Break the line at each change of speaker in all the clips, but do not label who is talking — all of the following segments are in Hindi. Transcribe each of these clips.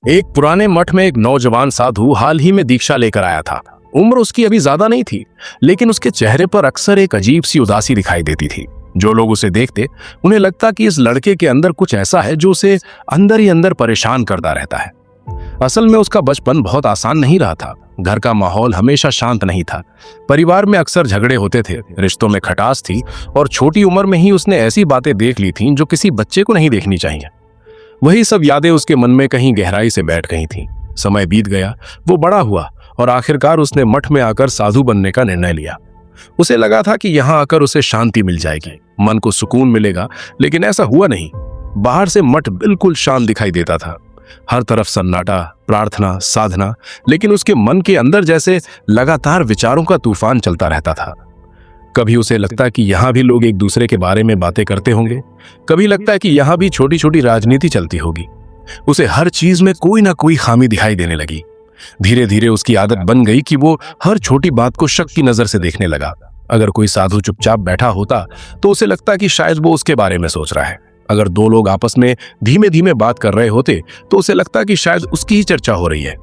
एक पुराने मठ में एक नौजवान साधु हाल ही में दीक्षा लेकर आया था। उम्र उसकी अभी ज्यादा नहीं थी, लेकिन उसके चेहरे पर अक्सर एक अजीब सी उदासी दिखाई देती थी। जो लोग उसे देखते उन्हें लगता कि इस लड़के के अंदर कुछ ऐसा है जो उसे अंदर ही अंदर परेशान करता रहता है। असल में उसका बचपन बहुत आसान नहीं रहा था। घर का माहौल हमेशा शांत नहीं था। परिवार में अक्सर झगड़े होते थे, रिश्तों में खटास थी और छोटी उम्र में ही उसने ऐसी बातें देख ली थीं जो किसी बच्चे को नहीं देखनी चाहिए। वही सब यादें उसके मन में कहीं गहराई से बैठ गई थीं। समय बीत गया, वो बड़ा हुआ और आखिरकार उसने मठ में आकर साधु बनने का निर्णय लिया। उसे लगा था कि यहाँ आकर उसे शांति मिल जाएगी, मन को सुकून मिलेगा, लेकिन ऐसा हुआ नहीं। बाहर से मठ बिल्कुल शांत दिखाई देता था, हर तरफ सन्नाटा, प्रार्थना, साधना, लेकिन उसके मन के अंदर जैसे लगातार विचारों का तूफान चलता रहता था। कभी उसे लगता कि यहाँ भी लोग एक दूसरे के बारे में बातें करते होंगे, कभी लगता है कि यहाँ भी छोटी छोटी राजनीति चलती होगी। उसे हर चीज में कोई ना कोई खामी दिखाई देने लगी। धीरे धीरे उसकी आदत बन गई कि वो हर छोटी बात को शक की नजर से देखने लगा। अगर कोई साधु चुपचाप बैठा होता तो उसे लगता कि शायद वो उसके बारे में सोच रहा है। अगर दो लोग आपस में धीमे धीमे बात कर रहे होते तो उसे लगता कि शायद उसकी ही चर्चा हो रही है।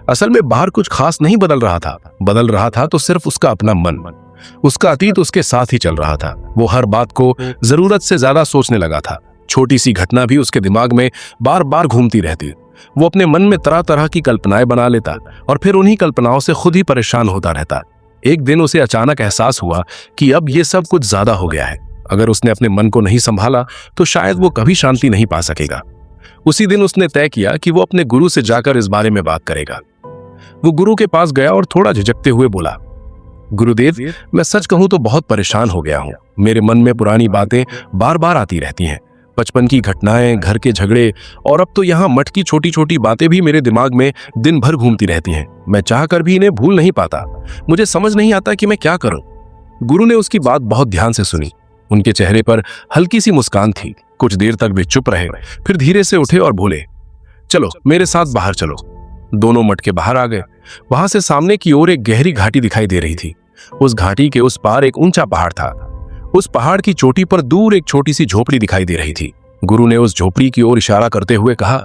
असल में बाहर कुछ खास नहीं बदल रहा था तो सिर्फ उसका अपना मन। उसका अतीत उसके साथ ही चल रहा था। वो हर बात को जरूरत से ज्यादा सोचने लगा था। छोटी सी घटना भी उसके दिमाग में बार बार घूमती रहती। वो अपने मन में तरह तरह की कल्पनाएं बना लेता और फिर उन्हीं कल्पनाओं से खुद ही परेशान होता रहता। एक दिन उसे अचानक एहसास हुआ कि अब ये सब कुछ ज्यादा हो गया है। अगर उसने अपने मन को नहीं संभाला तो शायद वो कभी शांति नहीं पा सकेगा। उसी दिन उसने तय किया कि वो अपने गुरु से जाकर इस बारे में बात करेगा। वो गुरु के पास गया और थोड़ा झिझकते हुए बोला, गुरुदेव, मैं सच कहूं तो बहुत परेशान हो गया हूं। मेरे मन में पुरानी बातें बार बार आती रहती हैं। बचपन की घटनाएं, घर के झगड़े और अब तो यहाँ मठ की छोटी छोटी बातें भी मेरे दिमाग में दिन भर घूमती रहती हैं। मैं चाहकर भी इन्हें भूल नहीं पाता। मुझे समझ नहीं आता कि मैं क्या करूं। गुरु ने उसकी बात बहुत ध्यान से सुनी। उनके चेहरे पर हल्की सी मुस्कान थी। कुछ देर तक वे चुप रहे, फिर धीरे से उठे और बोले, चलो मेरे साथ बाहर चलो। दोनों मठ के बाहर आ गए। वहां से सामने की ओर एक गहरी घाटी दिखाई दे रही थी। उस घाटी के उस पार एक ऊंचा पहाड़ था। उस पहाड़ की चोटी पर दूर एक छोटी सी झोपड़ी दिखाई दे रही थी। गुरु ने उस झोपड़ी की ओर इशारा करते हुए कहा,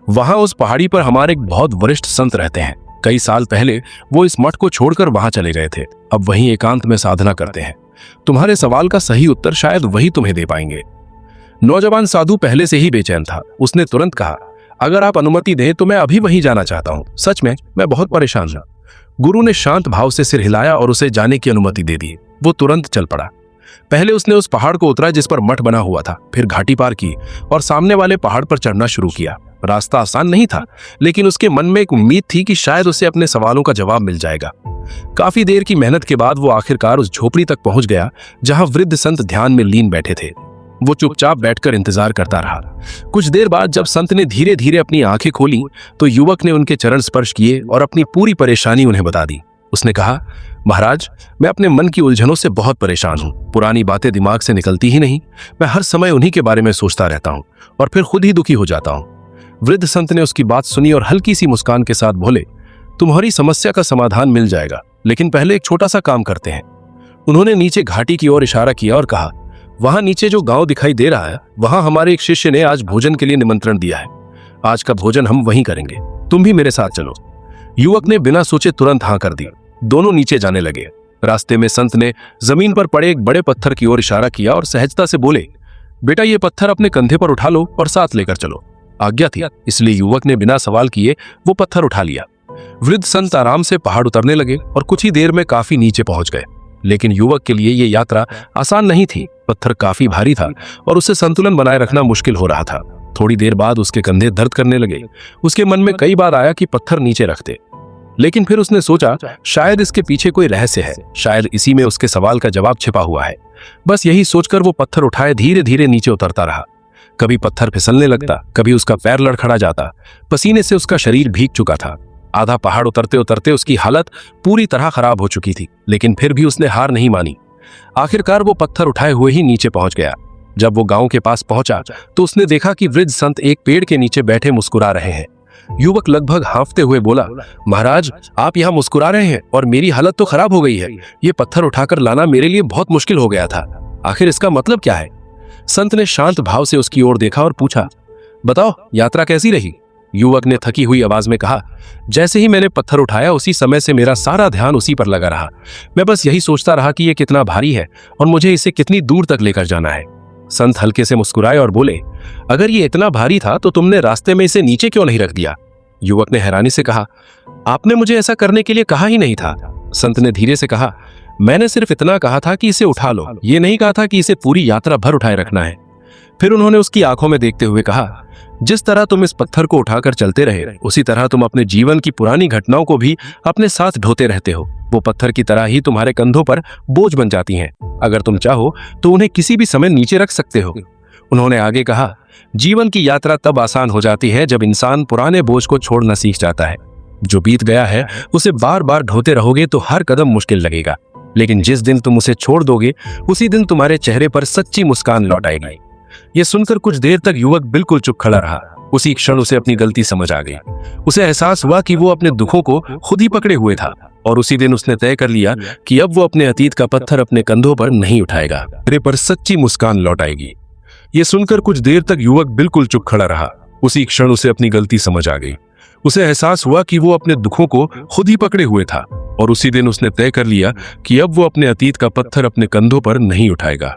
वहां उस पहाड़ी पर हमारे एक बहुत वरिष्ठ संत रहते हैं। कई साल पहले वो इस मठ को छोड़कर वहां चले गए थे। अब वहीं एकांत में साधना करते हैं। तुम्हारे सवाल का सही उत्तर शायद वही तुम्हें दे पाएंगे। नौजवान साधु पहले से ही बेचैन था। उसने तुरंत कहा, अगर आप अनुमति दें तो मैं अभी वहीं जाना चाहता हूं। सच में मैं बहुत परेशान हूं। गुरु ने शांत भाव से सिर हिलाया और उसे जाने की अनुमति दे दी। वो तुरंत चल पड़ा। पहले उसने उस पहाड़ को उतरा जिस पर मठ बना हुआ था, फिर घाटी पार की और सामने वाले पहाड़ पर चढ़ना शुरू किया। रास्ता आसान नहीं था, लेकिन उसके मन में एक उम्मीद थी कि शायद उसे अपने सवालों का जवाब मिल जाएगा। काफी देर की मेहनत के बाद वो आखिरकार उस झोपड़ी तक पहुंच गया जहां वृद्ध संत ध्यान में लीन बैठे थे। वो चुपचाप बैठकर इंतजार करता रहा। कुछ देर बाद जब संत ने धीरे धीरे अपनी आंखें खोली तो युवक ने उनके चरण स्पर्श किए और अपनी पूरी परेशानी उन्हें बता दी। उसने कहा, महाराज, मैं अपने मन की उलझनों से बहुत परेशान हूं। पुरानी बातें दिमाग से निकलती ही नहीं। मैं हर समय उन्हीं के बारे में सोचता रहता हूं और फिर खुद ही दुखी हो जाता हूं। वृद्ध संत ने उसकी बात सुनी और हल्की सी मुस्कान के साथ बोले, तुम्हारी समस्या का समाधान मिल जाएगा, लेकिन पहले एक छोटा सा काम करते हैं। उन्होंने नीचे घाटी की ओर इशारा किया और कहा, वहां नीचे जो गांव दिखाई दे रहा है, वहां हमारे एक शिष्य ने आज भोजन के लिए निमंत्रण दिया है। आज का भोजन हम वहीं करेंगे। तुम भी मेरे साथ चलो। युवक ने बिना सोचे तुरंत हाँ कर दी। दोनों नीचे जाने लगे। रास्ते में संत ने जमीन पर पड़े एक बड़े पत्थर की ओर इशारा किया और सहजता से बोले, बेटा, ये पत्थर अपने कंधे पर उठा लो और साथ लेकर चलो। आज्ञा थी, इसलिए युवक ने बिना सवाल किए वो पत्थर उठा लिया। वृद्ध संत आराम से पहाड़ उतरने लगे और कुछ ही देर में काफी नीचे पहुंच गए। लेकिन युवक के लिए ये यात्रा आसान नहीं थी। पत्थर काफी भारी था और उसे संतुलन बनाए रखना मुश्किल हो रहा था। थोड़ी देर बाद उसके कंधे दर्द करने लगे। उसके मन में कई बार आया कि पत्थर नीचे रख दे, लेकिन फिर उसने सोचा, शायद इसके पीछे कोई रहस्य है, शायद इसी में उसके सवाल का जवाब छिपा हुआ है। बस यही सोचकर वो पत्थर उठाए धीरे धीरे नीचे उतरता रहा। कभी पत्थर फिसलने लगता, कभी उसका पैर लड़खड़ा जाता। पसीने से उसका शरीर भीग चुका था। आधा पहाड़ उतरते उतरते उसकी हालत पूरी तरह खराब हो चुकी थी, लेकिन फिर भी उसने हार नहीं मानी। आखिरकार वो पत्थर उठाए हुए ही नीचे पहुंच गया। जब वो गांव के पास पहुंचा तो उसने देखा कि वृद्ध संत एक पेड़ के नीचे बैठे मुस्कुरा रहे हैं। युवक लगभग हांफते हुए बोला, महाराज, आप यहाँ मुस्कुरा रहे हैं और मेरी हालत तो खराब हो गई है। ये पत्थर उठाकर लाना मेरे लिए बहुत मुश्किल हो गया था। आखिर इसका मतलब क्या है? संत ने शांत भाव से उसकी ओर देखा और पूछा, बताओ, यात्रा कैसी रही? युवक ने थकी हुई आवाज में कहा, जैसे ही मैंने पत्थर उठाया उसी समय से मेरा सारा ध्यान उसी पर लगा रहा। मैं बस यही सोचता रहा कि ये कितना भारी है और मुझे इसे कितनी दूर तक लेकर जाना है। संत हल्के से मुस्कुराए और बोले, अगर ये इतना भारी था तो तुमने रास्ते में इसे नीचे क्यों नहीं रख दिया? युवक ने हैरानी से कहा, आपने मुझे ऐसा करने के लिए कहा ही नहीं था। संत ने धीरे से कहा, मैंने सिर्फ इतना कहा था कि इसे उठा लो, ये नहीं कहा था कि इसे पूरी यात्रा भर उठाए रखना है। फिर उन्होंने उसकी आंखों में देखते हुए कहा, जिस तरह तुम इस पत्थर को उठाकर चलते रहे उसी तरह तुम अपने जीवन की पुरानी घटनाओं को भी अपने साथ ढोते रहते हो। वो पत्थर की तरह ही तुम्हारे कंधों पर बोझ बन जाती हैं। अगर तुम चाहो तो उन्हें किसी भी समय नीचे रख सकते हो। उन्होंने आगे कहा, जीवन की यात्रा तब आसान हो जाती है जब इंसान पुराने बोझ को छोड़ना सीख जाता है। जो बीत गया है उसे बार बार ढोते रहोगे तो हर कदम मुश्किल लगेगा, लेकिन जिस दिन तुम उसे छोड़ दोगे उसी दिन तुम्हारे चेहरे पर सच्ची मुस्कान लौट आएगी। ये सुनकर कुछ देर तक युवक बिल्कुल चुप खड़ा रहा। उसी क्षण उसे अपनी गलती समझ आ गई। उसे एहसास हुआ कि वो अपने दुखों को खुद ही पकड़े हुए था और उसी दिन उसने तय कर लिया कि अब वो अपने अतीत का पत्थर अपने कंधों पर नहीं उठाएगा। चेहरे पर सच्ची मुस्कान लौट आएगी। ये सुनकर कुछ देर तक युवक बिल्कुल चुप खड़ा रहा। उसी क्षण उसे अपनी गलती समझ आ गई। उसे एहसास हुआ कि वो अपने दुखों को खुद ही पकड़े हुए था और उसी दिन उसने तय कर लिया कि अब वो अपने अतीत का पत्थर अपने कंधों पर नहीं उठाएगा।